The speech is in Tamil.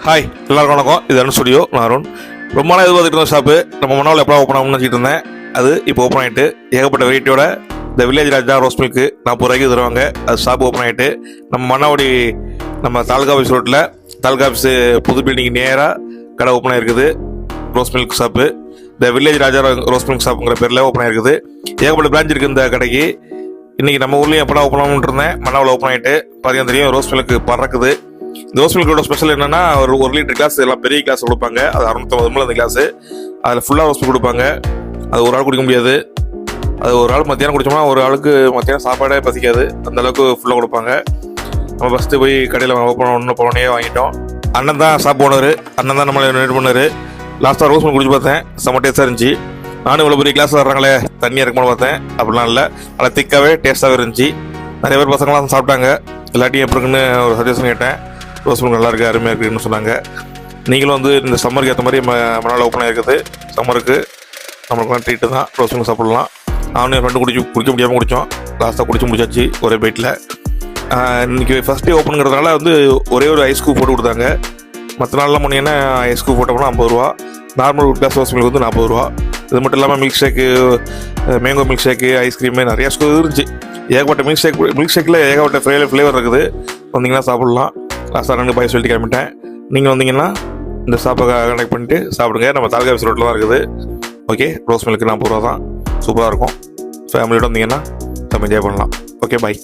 ஹாய், எல்லாருக்கும் வணக்கம். இது அருண் ஸ்டுடியோ. நான் அருண். ரொம்ப நாள் எதிர்பார்த்துட்டு இருந்த ஷாப்பு நம்ம மன்னாவில் எப்போ ஓப்பன் ஆகும்னு நினச்சிட்டு இருந்தேன். அது இப்போ ஓப்பன் ஆகிட்டு ஏகப்பட்ட வெரைட்டியோட இந்த வில்லேஜ் ராஜா ரோஸ் மில்க்கு 40 ரூபாய்க்கு தருவாங்க. அது ஷாப்பு ஓப்பன் ஆகிட்டு நம்ம மன்னாவடி நம்ம தாலுகா ஆஃபீஸ் ரோட்டில் தாலுகா ஆஃபீஸு புது பில்டிங் நேராக கடை ஓப்பன் ஆகிருக்குது. ரோஸ் மில்க் ஷாப்பு இந்த வில்லேஜ் ராஜா ரோஸ் மில்க் ஷாப்புங்கிற பேரில் ஓப்பன் ஆகிருக்குது. ஏகப்பட்ட பிரான்ச் இருக்குது இந்த கடைக்கு. இன்றைக்கி நம்ம ஊர்லேயும் எப்படா ஓப்பன் ஆகணும்னு இருந்தேன். மன்னாவில் ஓப்பன் ஆகிட்டு பார்த்தீங்கன்னா தெரியும், ரோஸ் மில்க்கு பறக்குது. இந்த ரோஸ் மில்கோட ஸ்பெஷல் என்னன்னா, ஒரு லிட்டர் கிளாஸ் எல்லாம் பெரிய கிளாஸ் கொடுப்பாங்க. அது 650 ml அந்த கிளாஸு. அதில் ஃபுல்லாக ரோஸ் மில்க் கொடுப்பாங்க. அது ஒரு ஆள் குடிக்க முடியாது. அது ஒரு ஆள் மத்தியானம் குடிச்சோம்னா ஒரு ஆளுக்கு மத்தியானம் சாப்பாடே பசிக்காது. அந்த அளவுக்கு ஃபுல்லாக கொடுப்பாங்க. நம்ம ஃபஸ்ட்டு போய் கடையில் ஓப்பன் போனே வாங்கிட்டோம். அண்ணன் தான் ஷாப் ஓனர். அண்ணன் தான் நம்மளை நேட் பண்ணார். லாஸ்ட்டாக ரோஸ் மில்க் குடிச்சு பார்த்தேன். செம்ம டேஸ்ட்டாக இருந்துச்சு. நானும் இவ்வளோ பெரிய கிளாஸ் வர்றாங்களே தண்ணியாக இருக்கும்போது பார்த்தேன். அப்படிலாம் இல்லை, நல்லா திக்காகவே டேஸ்ட்டாகவே இருந்துச்சு. நிறைய பேர் பசங்களாம் சாப்பிட்டாங்க. எல்லாத்தையும் எப்படி இருக்குன்னு ஒரு சஜஷன் கேட்டேன். ரோஸ் மில்க் நல்லா இருக்குது, அருமையாக இருக்குதுன்னு சொன்னாங்க. நீங்களும் வந்து இந்த சம்மருக்கு ஏற்ற மாதிரி மணால் ஓப்பன் ஆகிருக்குது. சம்மருக்கு நம்மளுக்குலாம் ட்ரீட்டு தான். ரோஸ் மில்க் சாப்பிட்லாம். நானும் என் ஃப்ரெண்டு குடிக்க முடியாமல் குடித்தோம். லாஸ்ட்டாக குடிச்சு முடிச்சாச்சு ஒரே பைட்டில். இன்றைக்கி ஃபஸ்ட் டே ஓப்பனுங்கிறதுனால வந்து ஒரே ஒரு ஐஸ் கூப் போட்டு கொடுத்தாங்க. மற்ற நாள்லாம் போனீங்கன்னா ஐஸ் கூப் போட்டோம்னா 50 ரூபா. நார்மல் கிளாஸ் ரோஸ் மில்க் வந்து 40 ரூபா. இது மட்டும் இல்லாமல் milk shake, mango milk shake, ice cream நிறையா இருந்துச்சு. ஏகப்பட்ட மில்க் ஷேக்கில் ஏகப்பட்ட ஃப்ளேவர் இருக்குது. வந்தீங்கன்னா சாப்பிட்லாம். லாஸ்ட்டாக ரெண்டு பாய் சொல்லிட்டு கிளம்பிட்டேன். நீங்கள் வந்தீங்கன்னா இந்த ஷாப்பை கனெக்ட் பண்ணிட்டு சாப்பிடுங்க. நம்ம தாலுகா ஆஃபீஸ் ரோட்டில் தான் இருக்குது. ஓகே, ரோஸ் மில்க்கு 40 ரூபா தான். சூப்பராக இருக்கும். ஃபேமிலியோட வந்தீங்கன்னா நம்ம என்ஜாய் பண்ணலாம். ஓகே, பாய்.